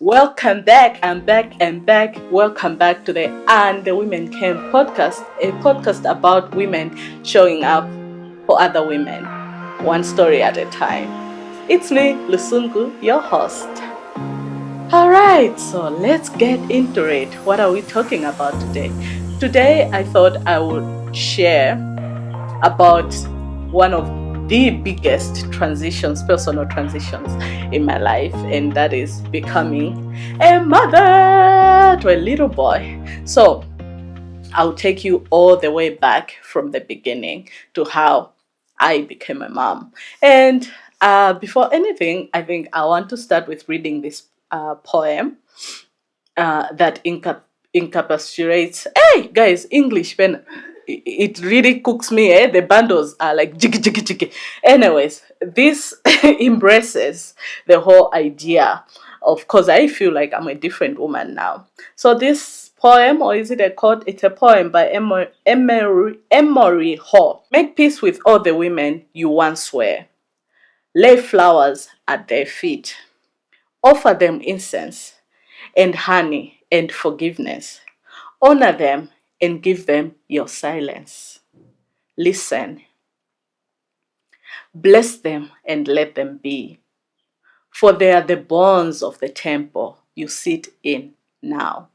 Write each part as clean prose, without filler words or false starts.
Welcome back. I'm back and back. Welcome back to the And the Women Came podcast, a podcast about women showing up for other women, one story at a time. It's me, Lusungu, your host. All right, so let's get into it. What are we talking about today? Today, I thought I would share about one of the biggest transitions, personal transitions in my life, and that is becoming a mother to a little boy. So I'll take you all the way back from the beginning to how I became a mom. And before anything, I think I want to start with reading this poem that encapsulates. Hey guys, English pen. It really cooks me. The bundles are like jiggy jiggy jiggy. Anyways, this embraces the whole idea of, cause I feel like I'm a different woman now. So this poem, or is it a quote? It's a poem by Emory Hall. Make peace with all the women you once were. Lay flowers at their feet. Offer them incense and honey and forgiveness. Honor them and give them your silence. Listen, bless them and let them be, for they are the bones of the temple you sit in now.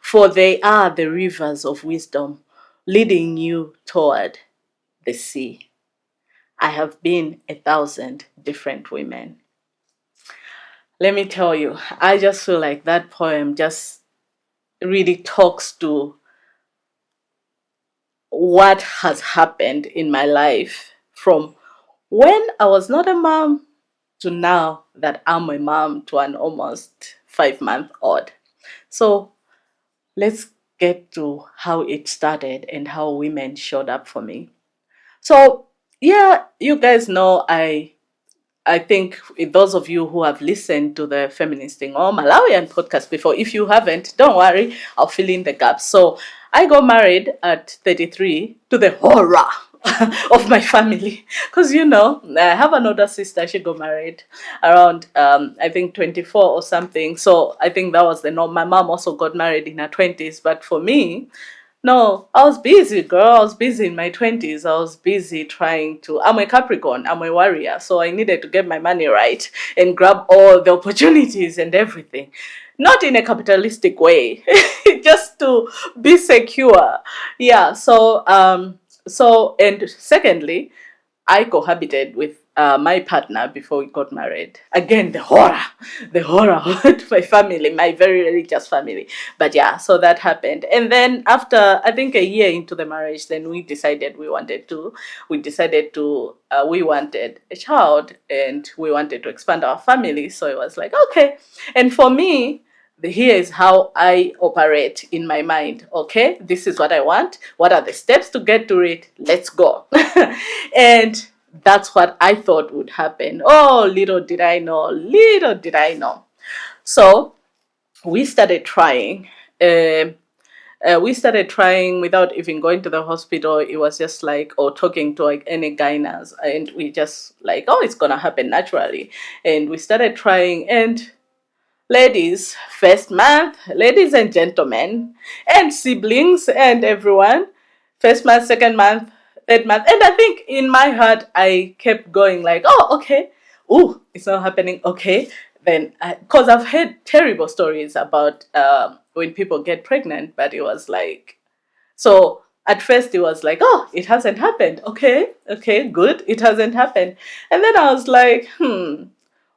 For they are the rivers of wisdom leading you toward the sea. I have been 1,000 different women. Let me tell you, I just feel like that poem just really talks to what has happened in my life from when I was not a mom to now that I'm a mom to an almost 5 month old. So let's get to how it started and how women showed up for me. So yeah, you guys know I think those of you who have listened to the Feministing or Malawian podcast before, if you haven't, don't worry, I'll fill in the gaps. So I got married at 33 to the horror of my family. Because, I have an older sister. She got married around, I think, 24 or something. So I think that was the norm. My mom also got married in her 20s. But for me, no, I was busy, girl. I was busy in my 20s. I was busy trying to. I'm a Capricorn, I'm a warrior. So I needed to get my money right and grab all the opportunities and everything. Not in a capitalistic way, just to be secure. Yeah, and secondly, I cohabited with my partner before we got married. Again, the horror of my family, my very religious family. But yeah, so that happened. And then after, I think a year into the marriage, then we decided we wanted a child and we wanted to expand our family. So it was like, okay. And for me, here is how I operate in my mind. Okay, this is what I want. What are the steps to get to it? Let's go. And that's what I thought would happen. Oh, little did I know. Little did I know. So we started trying. We started trying without even going to the hospital. It was just like, or talking to like any gynas, and we just like, oh, it's gonna happen naturally. And we started trying, and ladies, first month, ladies and gentlemen, and siblings and everyone, first month, second month, third month. And I think in my heart, I kept going like, oh, okay. Ooh, it's not happening. Okay. Then, because I've heard terrible stories about when people get pregnant, but it was like, so at first it was like, oh, it hasn't happened. Okay, good. It hasn't happened. And then I was like,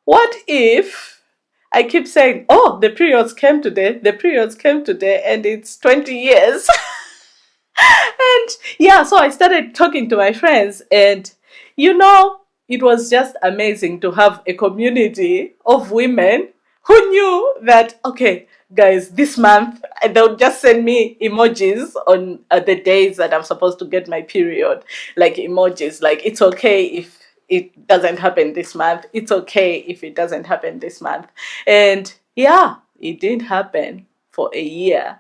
what if I keep saying, oh, the periods came today, and it's 20 years. And yeah, so I started talking to my friends, and it was just amazing to have a community of women who knew that, okay, guys, this month they'll just send me emojis on the days that I'm supposed to get my period, like emojis, like it's okay if it doesn't happen this month, it's okay if it doesn't happen this month. And yeah, it didn't happen for a year.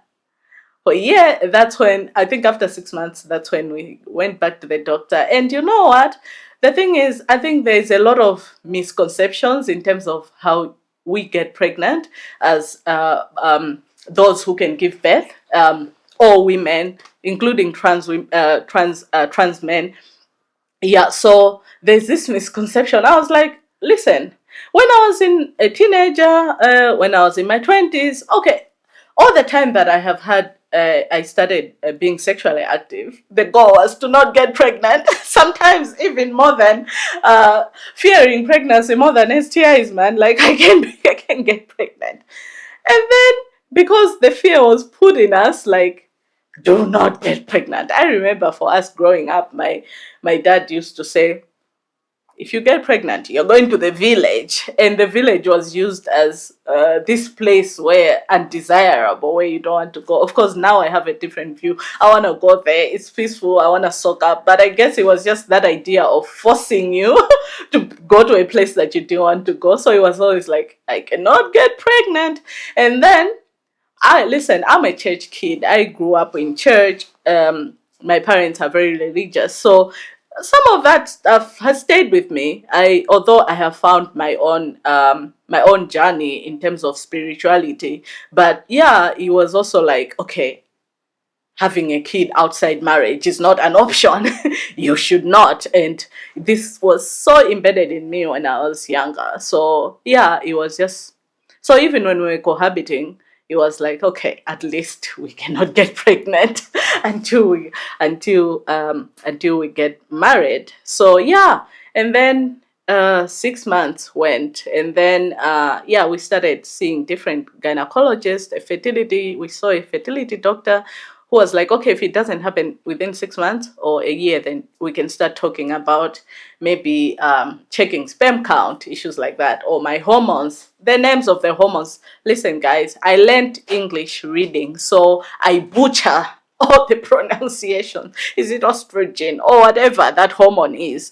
For a year, that's when, I think after 6 months, that's when we went back to the doctor. And you know what? The thing is, I think there's a lot of misconceptions in terms of how we get pregnant as those who can give birth, all women, including trans men. Yeah, so there's this misconception. I was like, listen, when I was in a teenager, when I was in my 20s, okay, all the time that I have had, I started being sexually active. The goal was to not get pregnant. Sometimes even more than fearing pregnancy, more than STIs, man. Like I can get pregnant, and then because the fear was put in us, like, do not get pregnant. I remember for us growing up, my dad used to say, if you get pregnant, you're going to the village. And the village was used as this place where undesirable, where you don't want to go. Of course, now I have a different view. I want to go there. It's peaceful. I want to soak up. But I guess it was just that idea of forcing you to go to a place that you didn't want to go. So it was always like, I cannot get pregnant. And then I'm a church kid. I grew up in church. My parents are very religious. So some of that stuff has stayed with me. Although I have found my own journey in terms of spirituality. But yeah, it was also like, okay, having a kid outside marriage is not an option. You should not. And this was so embedded in me when I was younger. So yeah, it was just, so even when we were cohabiting, it was like, okay, at least we cannot get pregnant until we get married. So yeah, and then 6 months went, and then yeah, we started seeing different gynecologists, we saw a fertility doctor who was like, okay, if it doesn't happen within 6 months or a year, then we can start talking about maybe checking sperm count, issues like that, or my hormones, the names of the hormones. Listen, guys, I learned English reading, so I butcher all the pronunciation. Is it estrogen or whatever that hormone is,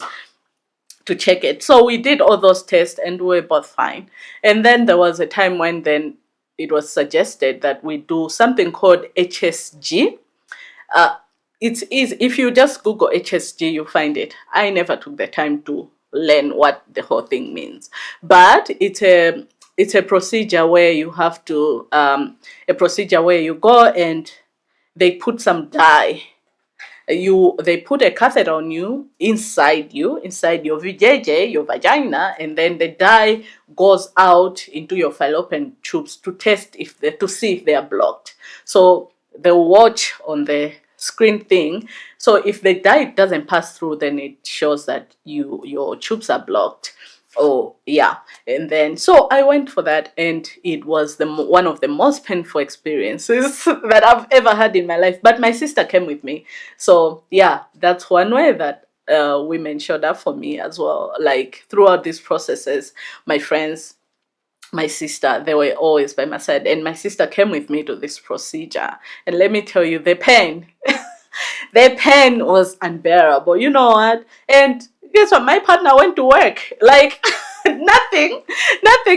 to check it. So we did all those tests and we were both fine. And then there was a time when then it was suggested that we do something called HSG. It's easy. If you just Google HSG, you find it. I never took the time to learn what the whole thing means. But it's a procedure where you have to, a procedure where you go and they put some dye. They put a catheter on you, inside your VJJ, your vagina, and then the dye goes out into your fallopian tubes to test to see if they are blocked. So they'll watch on the screen thing. So if the dye doesn't pass through, then it shows that your tubes are blocked. Oh yeah. And then so I went for that, and it was one of the most painful experiences that I've ever had in my life. But my sister came with me, so yeah, that's one way that women showed up for me as well. Like throughout these processes, my friends, my sister, they were always by my side, and my sister came with me to this procedure. And let me tell you, the pain the pain was unbearable. You know what? And guess what? My partner went to work. Like nothing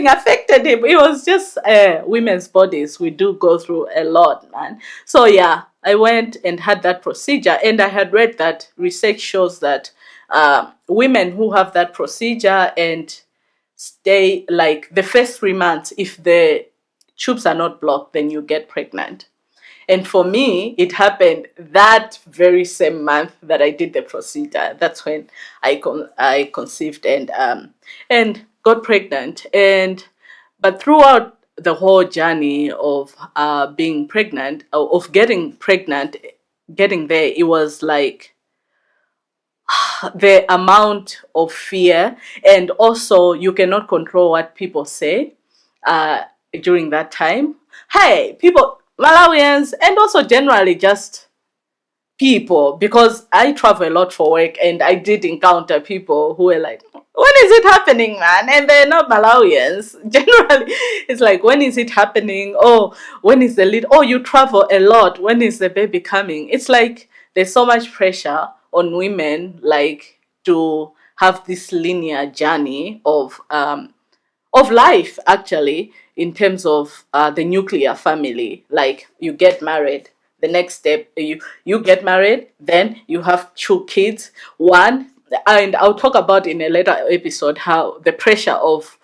affected him. It was just women's bodies. We do go through a lot, man. So yeah, I went and had that procedure, and I had read that research shows that women who have that procedure and stay like the first 3 months, if the tubes are not blocked, then you get pregnant. And for me, it happened that very same month that I did the procedure. That's when I conceived and got pregnant. But throughout the whole journey of being pregnant, of getting pregnant, getting there, it was like the amount of fear, and also you cannot control what people say during that time. Hey, people, Malawians, and also generally just people, because I travel a lot for work, and I did encounter people who were like, when is it happening, man? And they're not Malawians. Generally, it's like, when is it happening? Oh, when is the lead? Oh, you travel a lot. When is the baby coming? It's like there's so much pressure on women, like, to have this linear journey of life, actually, in terms of the nuclear family. Like, you get married, the next step, you get married, then you have 2 kids, one, and I'll talk about in a later episode how the pressure of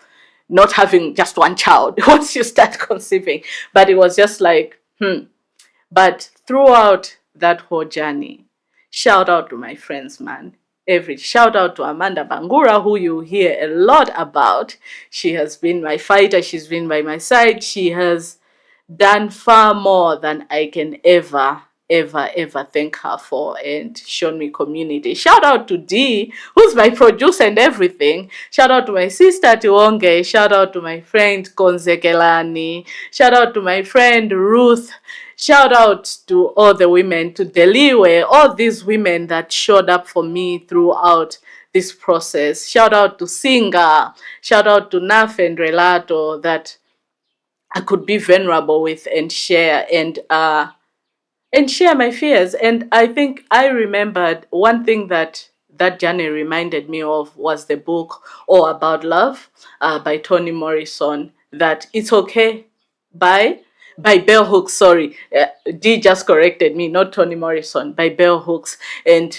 not having just one child once you start conceiving. But it was just like, But throughout that whole journey, shout out to my friends, man. Shout out to Amanda Bangura, who you hear a lot about. She has been my fighter. She's been by my side. She has done far more than I can ever thank her for, and shown me community. Shout out to Dee, who's my producer and everything. Shout out to my sister Tiwonge. Shout out to my friend Konzekelani. Shout out to my friend Ruth. Shout out to all the women, to Deliwe, all these women that showed up for me throughout this process. Shout out to Singa. Shout out to Naf and Relato, that I could be vulnerable with and share my fears. And I think I remembered one thing that journey reminded me of was the book All About Love by Toni Morrison. That it's okay by Bell Hooks. Sorry, Dee just corrected me, not Toni Morrison. By Bell Hooks. And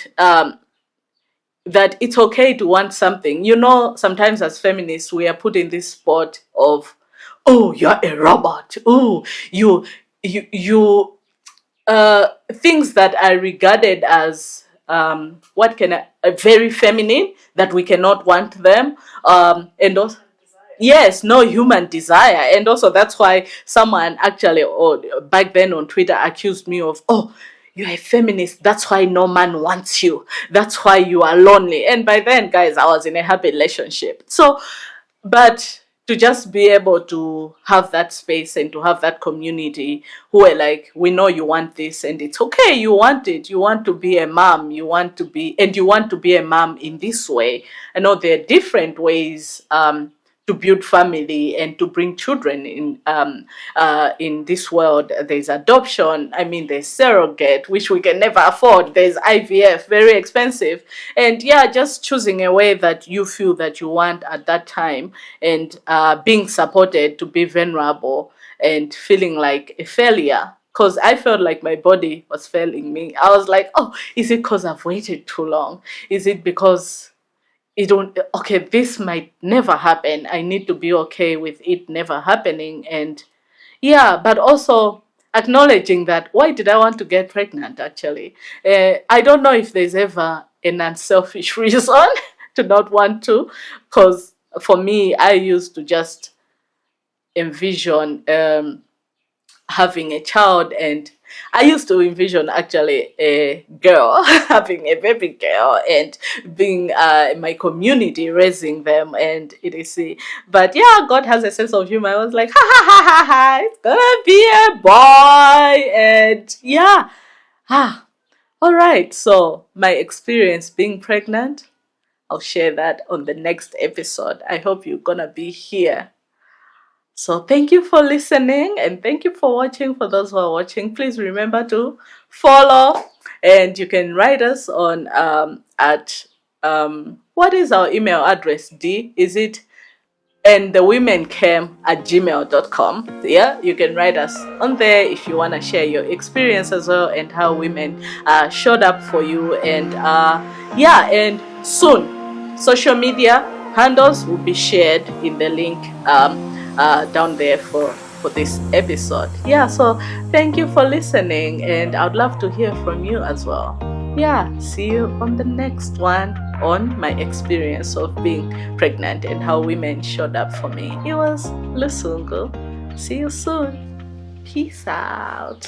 that it's okay to want something. You know, sometimes as feminists, we are put in this spot of, oh, you're a robot. Oh, you things that are regarded as very feminine, that we cannot want them, and also, yes, no human desire. And also that's why someone actually, back then on Twitter, accused me of, oh, you're a feminist, that's why no man wants you, that's why you are lonely. And by then, guys, I was in a happy relationship. So, but to just be able to have that space and to have that community who are like, we know you want this and it's okay, you want it, you want to be a mom, you want to be a mom in this way. I know there are different ways to build family and to bring children in this world. There's adoption. I mean, there's surrogate, which we can never afford. There's IVF, very expensive. And yeah, just choosing a way that you feel that you want at that time, and being supported to be vulnerable and feeling like a failure. Because I felt like my body was failing me. I was like, oh, is it because I've waited too long? Is it because this might never happen? I need to be okay with it never happening. And yeah, but also acknowledging that, why did I want to get pregnant actually? I don't know if there's ever an unselfish reason to not want to, because for me, I used to just envision having a child, and I used to envision actually a girl, having a baby girl, and being my community, raising them, and etc. But yeah, God has a sense of humor. I was like, ha ha ha ha ha, it's gonna be a boy. And yeah, all right. So my experience being pregnant, I'll share that on the next episode. I hope you're gonna be here. So thank you for listening, and thank you for watching. For those who are watching, please remember to follow, and you can write us on what is our email address, D? Is it and the women came at gmail.com. Yeah, you can write us on there if you want to share your experience as well, and how women showed up for you. And and soon social media handles will be shared in the link down there for this episode. Yeah, so thank you for listening, and I'd love to hear from you as well. Yeah, see you on the next one on my experience of being pregnant and how women showed up for me. It was Lusungu. See you soon. Peace out.